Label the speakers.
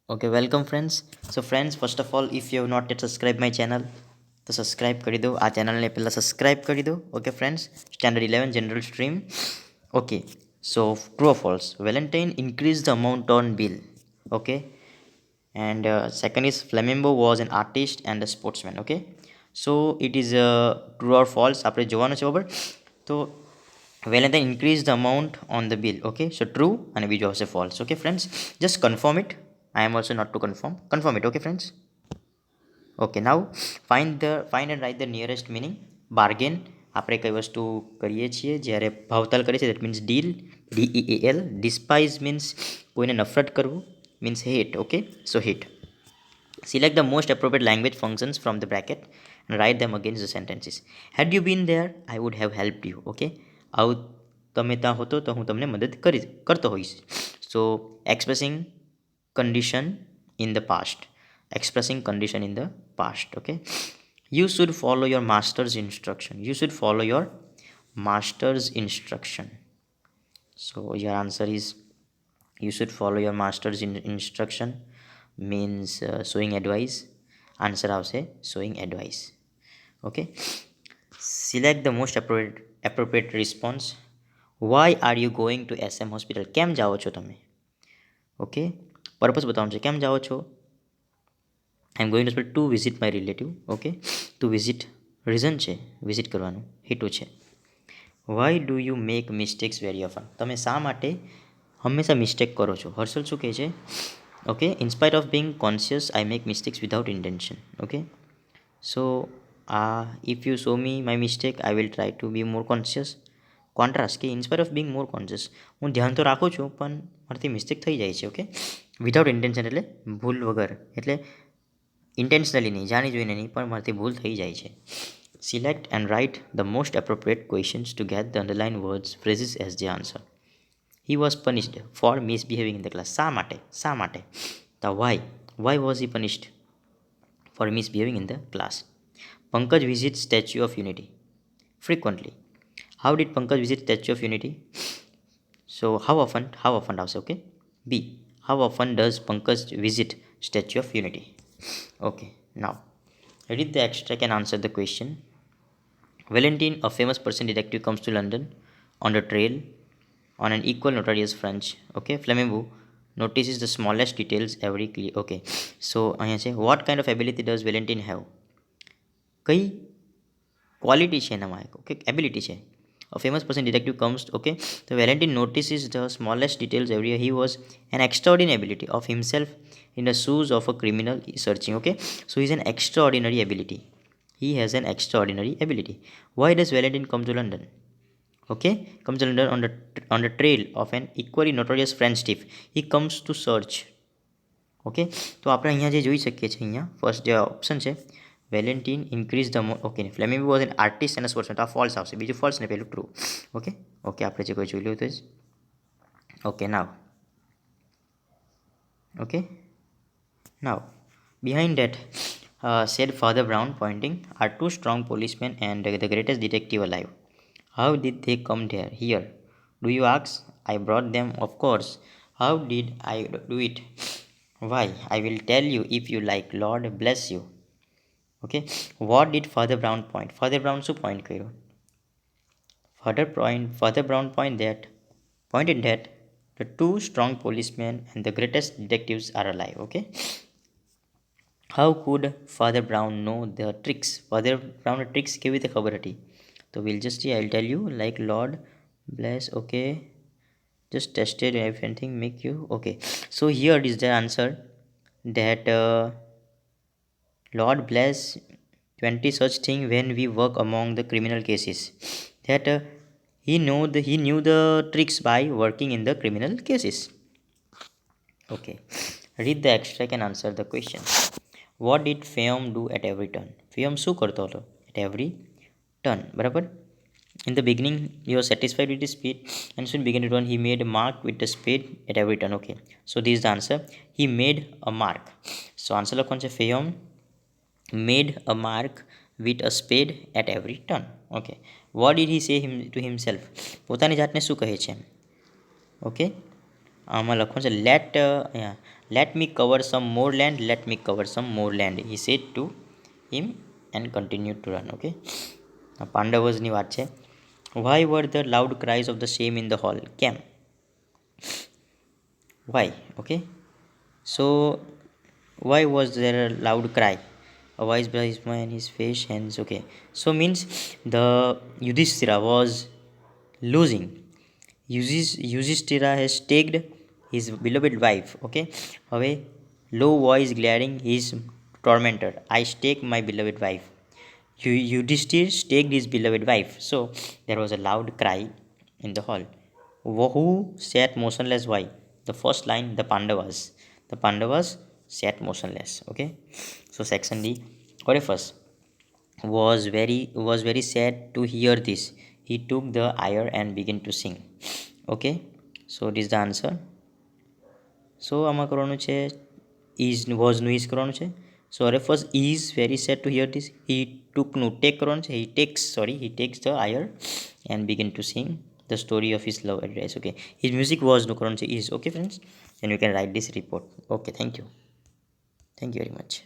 Speaker 1: Okay, welcome friends. So friends, first of all, if you have not yet subscribed my channel, તો subscribe કરી દો. આ ચેનલને પહેલાં સબસ્ક્રાઇબ કરી દો. Okay friends, standard 11 general stream. Okay, so true or false, Valentine increase the amount on bill. Okay, and second is Flamimbo was an artist and a sportsman. Okay, so it is true or false આપણે જોવાનું છે બરાબર. તો Valentine increase the amount on the bill. Okay, so true અને બીજો આવશે false. Okay friends, just confirm it. I am also not to confirm it. Okay friends. Okay, now find and write the nearest meaning. Bargain આપણે કઈ વસ્તુ કરીએ છીએ જ્યારે ભાવતાલ કરીએ છીએ, that means deal, DEAL. Despise means કોઈને નફરત કરવું, means hate. Okay, so hate. Select the most appropriate language functions from the bracket and write them against the sentences. Had you been there, I would have helped you. Okay, આવું તમે ત્યાં હોતો તો હું તમને મદદ કરતો હોઈશ. So expressing condition in the past. Expressing condition in the past. Okay, you should follow your master's instruction. You should follow your master's instruction. So your answer is you should follow your master's instruction means showing advice. Answer આવશે showing advice. Okay, select the most appropriate response. Why are you going to SM hospital? કેમ જાઓ છો તમે? Okay, purpose બતાવવાનું છે. કેમ જાઓ છો? I am going to visit my relative. Okay, to visit reason છે વિઝિટ કરવાનું, હેતુ છે. Why do you make mistakes very often? તમે શા માટે હંમેશા મિસ્ટેક કરો છો? હર્ષલ શું કહે છે? Okay, in spite of being conscious I make mistakes without intention. Okay, so if you show me my mistake I will try to be more conscious. Contrast કે in spite of being more conscious, હું ધ્યાન તો રાખું છું પણ મારાથી mistake થઈ જાય છે. ઓકે, વિધાઉટ ઇન્ટેન્શન એટલે ભૂલ વગર, એટલે ઇન્ટેન્શનલી નહીં, જાણી જોઈને નહીં, પણ મારાથી ભૂલ થઈ જાય છે. Select and write the most appropriate questions to get the underline words phrases as the answer. He was punished for misbehaving in the class. શા માટે? શા માટે? The why was he punished for misbehaving in the class? Pankaj visit Statue of Unity frequently. How did Pankaj visit Statue of Unity? So how often આવશે. Okay, B, how often does Pankaj visit Statue of Unity? Okay, now read the extract and answer the question. Valentine, a famous Persian detective, comes to London on the trail on an equal notorious French. Okay, Flamimbo notices the smallest details every clear. Okay, so અહીંયા છે what kind of ability does Valentine have? કઈ quality છે એનામાં? Okay, ability છે. A famous person detective comes. Okay, so Valentine notices the smallest details every year. He was an extraordinary ability of himself in the shoes of a criminal searching. Okay, so he's an extraordinary ability. He has an extraordinary ability. Why does Valentine come to London? Okay, comes to London on the trail of an equally notorious French thief. He comes to search. Okay, તો આપણે અહીંયા જે જોઈ શકીએ છીએ, અહીંયા first જે option છે વેલેન્ટીન increase the okay, flamingo was an artist and sportsman. તો આ ફોલ્સ આવશે, બીજું ફોલ્સ ને પહેલું ટ્રુ. ઓકે ઓકે, આપણે જે કોઈ જોઈ લ્યું તો જ. Okay, now behind that said Father Brown, pointing, are two strong policemen and the greatest detective alive. How did they come there? Here, do you ask? I brought them, of course. How did I do it? Why? I will tell you if you like. Lord bless you. Okay, what did Father Brown point? Father Brown શું point કર્યો? Father Brown pointed that the two strong policemen and the greatest detectives are alive. Okay, how could Father Brown know the tricks? Father Brown tricks કેવી રીતે ખબર હતી? તો we'll just see, I'll tell you, like Lord bless. Okay, just tested if anything make you. Okay, so here is the answer that Lord bless 20 such thing when we work among the criminal cases, that he knew the tricks by working in the criminal cases. Okay, read the extract and answer the question. What did Fayum do at every turn? Fayum શું કરતો હતો? At every turn, બરાબર. In the beginning, he was satisfied with his speed and soon began to run. He made a mark with the speed at every turn. Okay, so this is the answer. He made a mark. So answer લખવાનું છે Fayum made a mark with a spade at every turn. Okay, what did he say to himself? પોતાની જાતને શું કહે છે? Okay, આમાં લખવાનું છે late let me cover some more land, let me cover some more land, he said to him and continued to run. Okay, આ પાંડવોની વાત છે. why were the loud cries of the same in the hall? કેમ? why? Okay, so why was there a loud cry? A wise wise man, his face hands. Okay, so means the Yudhishthira was losing. Yudhishthira has taken his beloved wife. Okay, હવે low voice glaring his tormentor, I stake my beloved wife. Yudhishthir staked his beloved wife. So there was a loud cry in the hall. Who sat motionless? Why? The first line, the Pandavas. The Pandavas sat motionless. Okay, so section D. Orephus was very sad to hear this. He took the lyre and began to sing. Okay, so this is the answer. So આમાં કરવાનું છે is was નું is કરવાનું છે. So Orephus is very sad to hear this. He took નું take કરવાનું છે. He takes the lyre and begin to sing the story of his love address. Okay, his music was નું કરવાનું છે is. Okay friends, then you can write this report. Okay, thank you very much.